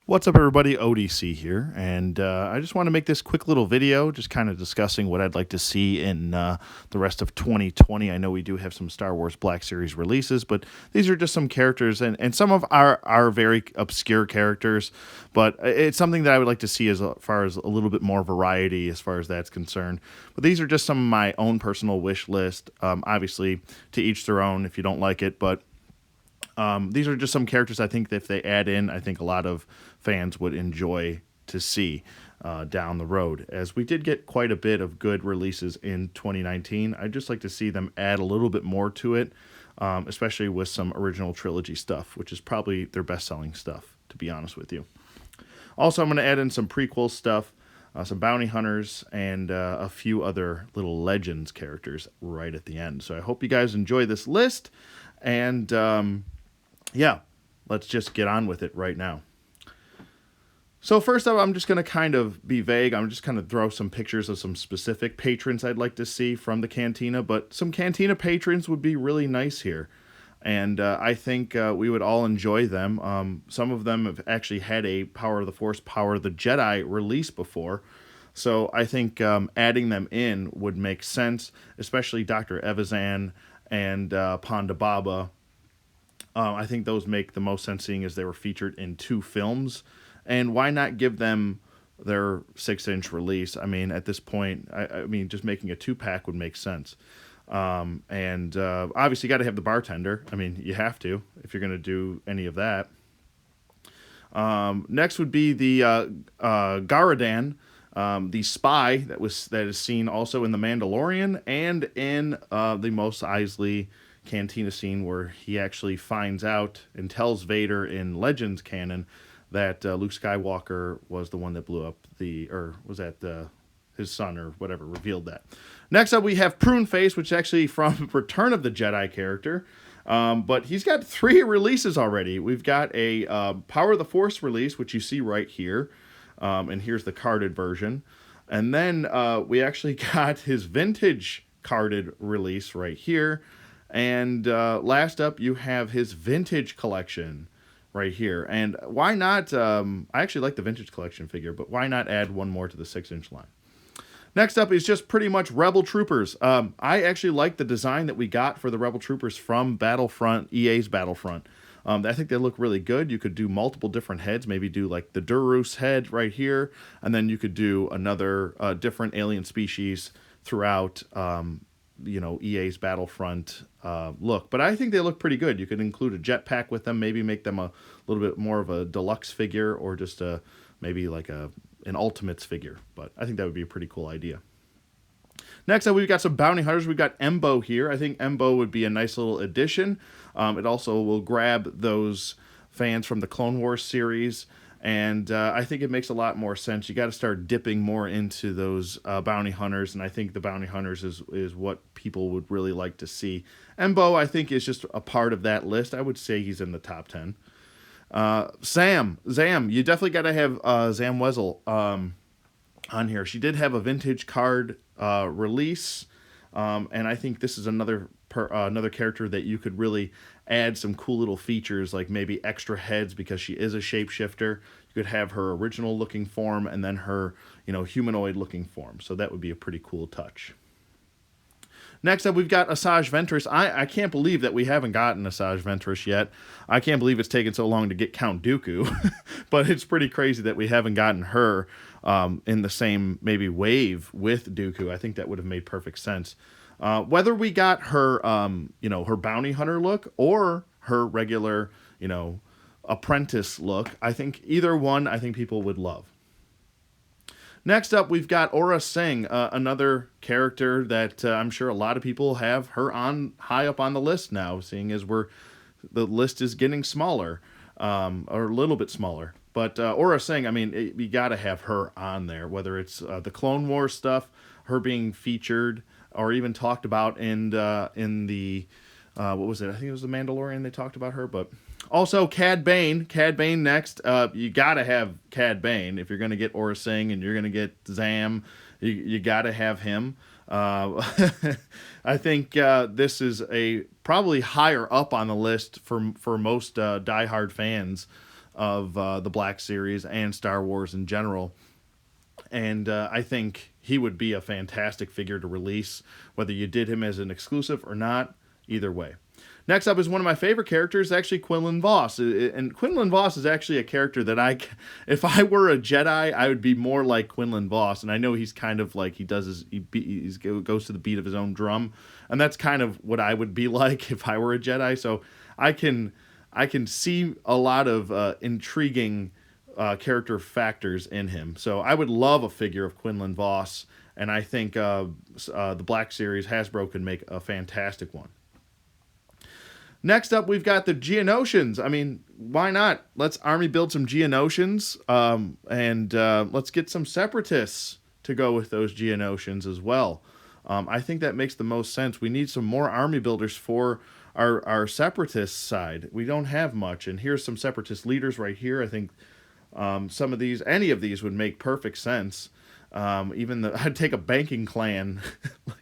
What's up, everybody? ODC here, and I just want to make this quick little video, just kind of discussing what I'd like to see in the rest of 2020. I know we do have some Star Wars Black Series releases, but these are just some characters, and some of our very obscure characters, but it's something that I would like to see as far as a little bit more variety as far as that's concerned. But these are just some of my own personal wish list. Obviously, to each their own if you don't like it, but these are just some characters I think that if they add in, I think a lot of fans would enjoy to see down the road. As we did get quite a bit of good releases in 2019, I'd just like to see them add a little bit more to it, especially with some original trilogy stuff, which is probably their best-selling stuff, to be honest with you. Also, I'm going to add in some prequel stuff, some bounty hunters, and a few other little legends characters right at the end. So I hope you guys enjoy this list, and yeah, let's just get on with it right now. So first up, I'm just going to kind of be vague. I'm just going to throw some pictures of some specific patrons I'd like to see from the Cantina, but some Cantina patrons would be really nice here. And I think we would all enjoy them. Some of them have actually had a Power of the Force, Power of the Jedi release before. So I think adding them in would make sense, especially Dr. Evazan and Ponda Baba. I think those make the most sense, seeing as they were featured in 2 films. And why not give them their 6-inch release? I mean, at this point, I mean, just making a 2-pack would make sense. And obviously, you got to have the bartender. I mean, you have to if you're going to do any of that. Next would be the Garadan, the spy that is seen also in The Mandalorian and in the Mos Eisley Cantina scene, where he actually finds out and tells Vader in Legends canon that Luke Skywalker was the one that blew up or was that his son or whatever, revealed that. Next up, we have Pruneface, which is actually from Return of the Jedi character. But he's got 3 releases already. We've got a Power of the Force release, which you see right here. And here's the carded version. And then we actually got his vintage carded release right here. And last up, you have his vintage collection right here. And why not? I actually like the vintage collection figure, but why not add one more to the 6-inch line? Next up is just pretty much Rebel Troopers. I actually like the design that we got for the Rebel Troopers from Battlefront, EA's Battlefront. I think they look really good. You could do multiple different heads, maybe do like the Durus head right here, and then you could do another different alien species throughout EA's Battlefront look. But I think they look pretty good. You could include a jetpack with them, maybe make them a little bit more of a deluxe figure, or just maybe like an Ultimates figure. But I think that would be a pretty cool idea. Next up, we've got some bounty hunters. We've got Embo here. I think Embo would be a nice little addition. It also will grab those fans from the Clone Wars series, and I think it makes a lot more sense. You got to start dipping more into those bounty hunters, and I think the bounty hunters is what people would really like to see. Embo, I think, is just a part of that list. I would say he's in the top 10. Zam, you definitely got to have Zam Wesell on here. She did have a vintage card release, and I think this is another character that you could really add some cool little features, like maybe extra heads because she is a shapeshifter. You could have her original looking form and then her humanoid looking form. So that would be a pretty cool touch. Next up, we've got Asajj Ventress. I can't believe that we haven't gotten Asajj Ventress yet. I can't believe it's taken so long to get Count Dooku, but it's pretty crazy that we haven't gotten her in the same maybe wave with Dooku. I think that would have made perfect sense. Whether we got her, her bounty hunter look or her regular, apprentice look, I think either one, I think people would love. Next up, we've got Aurra Sing, another character that I'm sure a lot of people have her on high up on the list now, seeing as the list is getting smaller, or a little bit smaller. But Aurra Sing, I mean, you got to have her on there, whether it's the Clone Wars stuff, her being featured, or even talked about in the what was it? I think it was The Mandalorian. They talked about her, but also Cad Bane. Cad Bane next. You gotta have Cad Bane if you're gonna get Aurra Sing and you're gonna get Zam. You gotta have him. I think this is probably higher up on the list for most diehard fans of the Black Series and Star Wars in general. And I think he would be a fantastic figure to release, whether you did him as an exclusive or not, either way. Next up is one of my favorite characters, actually Quinlan Voss. And Quinlan Voss is actually a character that if I were a Jedi, I would be more like Quinlan Voss. And I know he's kind of like, he goes to the beat of his own drum. And that's kind of what I would be like if I were a Jedi. So I can see a lot of intriguing character factors in him. So I would love a figure of Quinlan Voss. And I think the Black Series, Hasbro, could make a fantastic one. Next up, we've got the Geonosians. I mean, why not? Let's army build some Geonosians, and let's get some Separatists to go with those Geonosians as well. I think that makes the most sense. We need some more army builders for our Separatist side. We don't have much, and here's some Separatist leaders right here. I think any of these would make perfect sense. I'd take a banking clan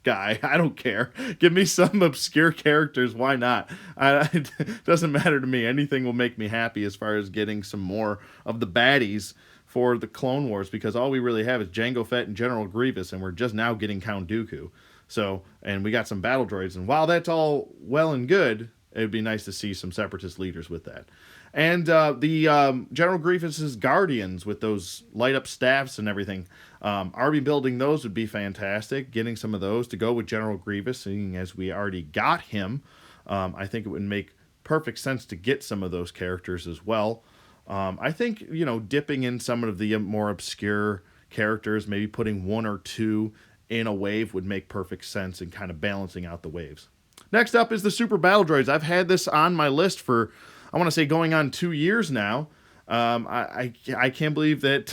guy. I don't care. Give me some obscure characters. Why not? It doesn't matter to me. Anything will make me happy as far as getting some more of the baddies for the Clone Wars, because all we really have is Jango Fett and General Grievous, and we're just now getting Count Dooku. So, and we got some battle droids, and while that's all well and good, it would be nice to see some Separatist leaders with that. And the General Grievous's Guardians with those light-up staffs and everything. Army building those would be fantastic. Getting some of those to go with General Grievous, seeing as we already got him, I think it would make perfect sense to get some of those characters as well. I think, dipping in some of the more obscure characters, maybe putting one or two in a wave would make perfect sense and kind of balancing out the waves. Next up is the Super Battle Droids. I've had this on my list for, I want to say, going on 2 years now. I can't believe that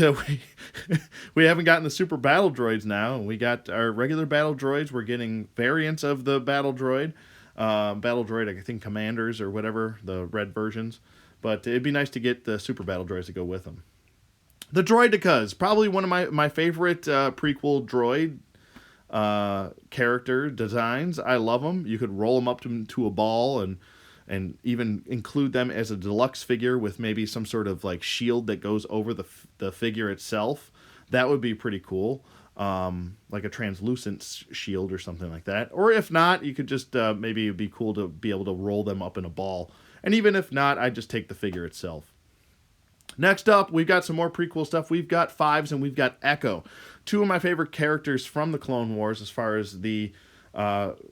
we haven't gotten the Super Battle Droids now. We got our regular Battle Droids. We're getting variants of the Battle Droid. I think Commanders or whatever, the red versions. But it'd be nice to get the Super Battle Droids to go with them. The Droidekas, probably one of my favorite prequel droid character designs. I love them. You could roll them up to a ball and even include them as a deluxe figure with maybe some sort of like shield that goes over the figure itself. That would be pretty cool. Like a translucent shield or something like that. Or if not, you could just maybe it'd be cool to be able to roll them up in a ball. And even if not, I'd just take the figure itself. Next up, we've got some more prequel stuff. We've got Fives and we've got Echo. Two of my favorite characters from the Clone Wars as far as the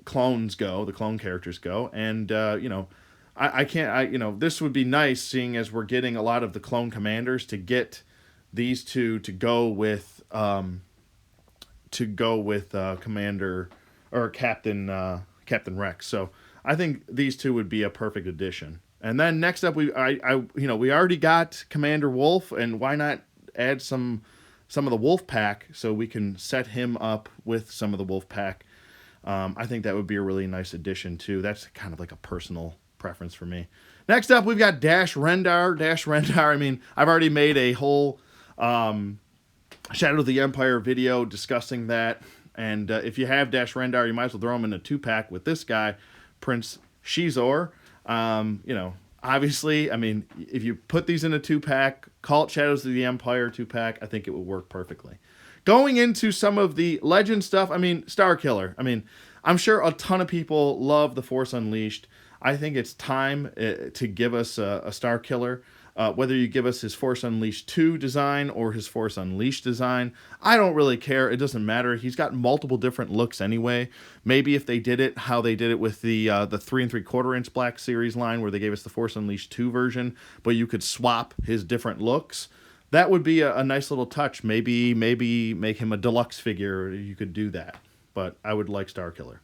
clones go, the clone characters go. And, this would be nice, seeing as we're getting a lot of the clone commanders, to get these two to go with Commander or Captain Rex. So I think these two would be a perfect addition. And then next up, we already got Commander Wolf, and why not add some of the Wolf Pack so we can set him up with some of the Wolf Pack. I think that would be a really nice addition too. That's kind of like a personal preference for me. Next up, we've got Dash Rendar. Dash Rendar, I mean, I've already made a whole Shadow of the Empire video discussing that. And if you have Dash Rendar, you might as well throw him in a 2-pack with this guy, Prince Shizor. Obviously, I mean, if you put these in a 2-pack, call it Shadows of the Empire 2-pack, I think it would work perfectly. Going into some of the Legend stuff, I mean, Starkiller. I mean, I'm sure a ton of people love The Force Unleashed. I think it's time to give us a Starkiller. Whether you give us his Force Unleashed 2 design or his Force Unleashed design, I don't really care. It doesn't matter. He's got multiple different looks anyway. Maybe if they did it how they did it with the 3 3/4 inch Black Series line, where they gave us the Force Unleashed 2 version, but you could swap his different looks, that would be a nice little touch. Maybe make him a deluxe figure. You could do that. But I would like Starkiller.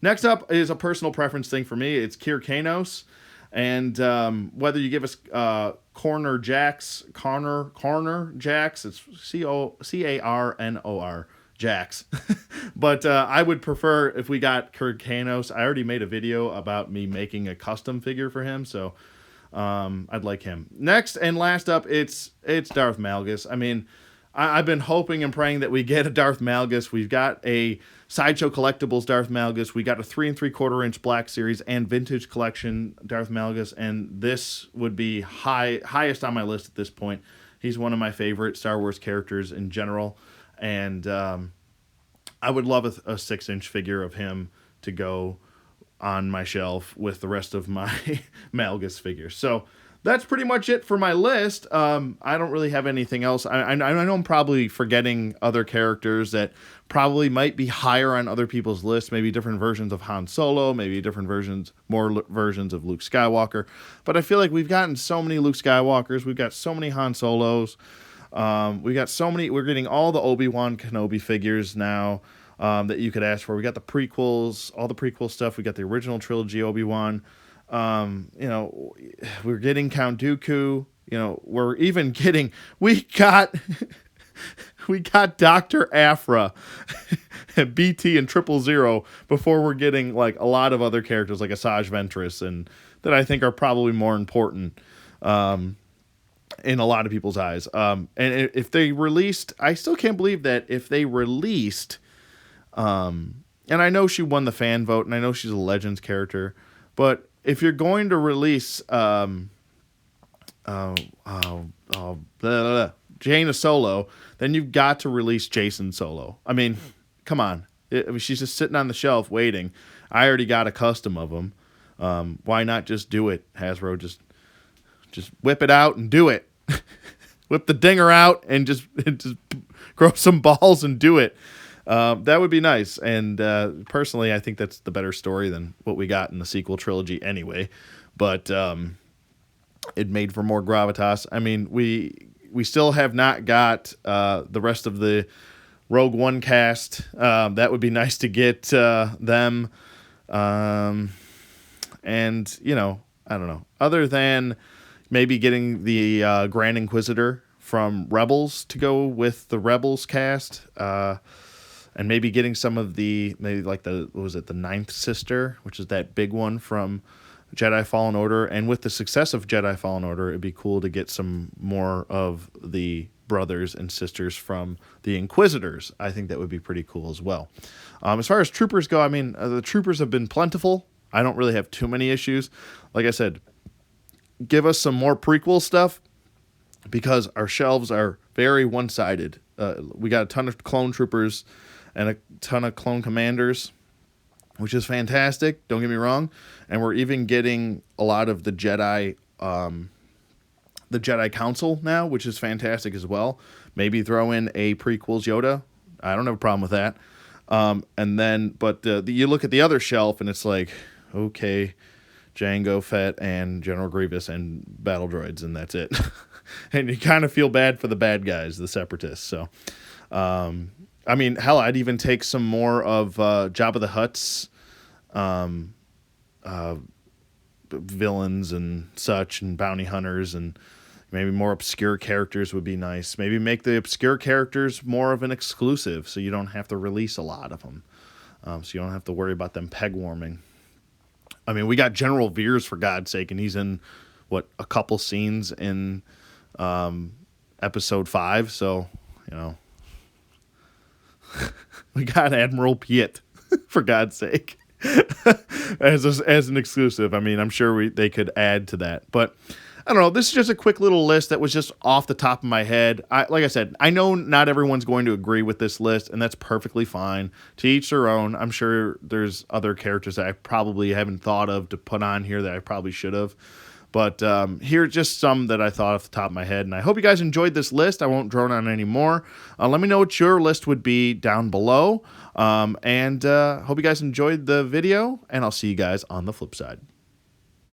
Next up is a personal preference thing for me. It's Kir Kanos. And whether you give us Corner Jax, it's Carnor Jax. But I would prefer if we got Kir Kanos. I already made a video about me making a custom figure for him, so I'd like him. Next and last up, it's Darth Malgus. I mean, I've been hoping and praying that we get a Darth Malgus. We've got a Sideshow Collectibles Darth Malgus. We got a 3 3/4 inch Black Series and Vintage Collection Darth Malgus, and this would be highest on my list at this point. He's one of my favorite Star Wars characters in general, and I would love a 6-inch figure of him to go on my shelf with the rest of my Malgus figures. So that's pretty much it for my list. I don't really have anything else. I know I'm probably forgetting other characters that probably might be higher on other people's lists. Maybe different versions of Han Solo, maybe different versions, versions of Luke Skywalker. But I feel like we've gotten so many Luke Skywalkers. We've got so many Han Solos. We got so many. We're getting all the Obi-Wan Kenobi figures now that you could ask for. We got the prequels, all the prequel stuff. We got the original trilogy Obi-Wan. We're getting Count Dooku. We're even getting. We got Dr. Aphra, BT, and 000 before we're getting like a lot of other characters like Asajj Ventress, and that I think are probably more important. In a lot of people's eyes. And if they released, I still can't believe that if they released, and I know she won the fan vote, and I know she's a Legends character, but if you're going to release Jaina Solo, then you've got to release Jacen Solo. I mean, come on. She's just sitting on the shelf waiting. I already got a custom of them. Why not just do it, Hasbro? Just whip it out and do it. Whip the dinger out and just grow some balls and do it. That would be nice. And personally, I think that's the better story than what we got in the sequel trilogy anyway. But it made for more gravitas. I mean, we still have not got the rest of the Rogue One cast. That would be nice to get them. And, I don't know. Other than maybe getting the Grand Inquisitor from Rebels to go with the Rebels cast, and maybe getting some of the the Ninth Sister, which is that big one from Jedi Fallen Order. And with the success of Jedi Fallen Order, it'd be cool to get some more of the brothers and sisters from the Inquisitors. I think that would be pretty cool as well. As far as troopers go, I mean, the troopers have been plentiful. I don't really have too many issues. Like I said, give us some more prequel stuff because our shelves are very one-sided. We got a ton of clone troopers and a ton of clone commanders, which is fantastic. Don't get me wrong. And we're even getting a lot of the Jedi Council now, which is fantastic as well. Maybe throw in a prequels Yoda. I don't have a problem with that. But you look at the other shelf and it's like, okay, Jango Fett and General Grievous and battle droids, and that's it. And you kind of feel bad for the bad guys, the Separatists. So, I mean, hell, I'd even take some more of Jabba the Hutt's villains and such, and bounty hunters, and maybe more obscure characters would be nice. Maybe make the obscure characters more of an exclusive, so you don't have to release a lot of them. So you don't have to worry about them peg warming. I mean, we got General Veers, for God's sake, and he's in, a couple scenes in Episode 5, so, we got Admiral Piet, for God's sake, as an exclusive. I mean, I'm sure they could add to that, but I don't know. This is just a quick little list that was just off the top of my head. Like I said, I know not everyone's going to agree with this list, and that's perfectly fine. To each their own. I'm sure there's other characters that I probably haven't thought of to put on here that I probably should have. But here are just some that I thought off the top of my head, and I hope you guys enjoyed this list. I won't drone on any more. Let me know what your list would be down below, and hope you guys enjoyed the video, and I'll see you guys on the flip side.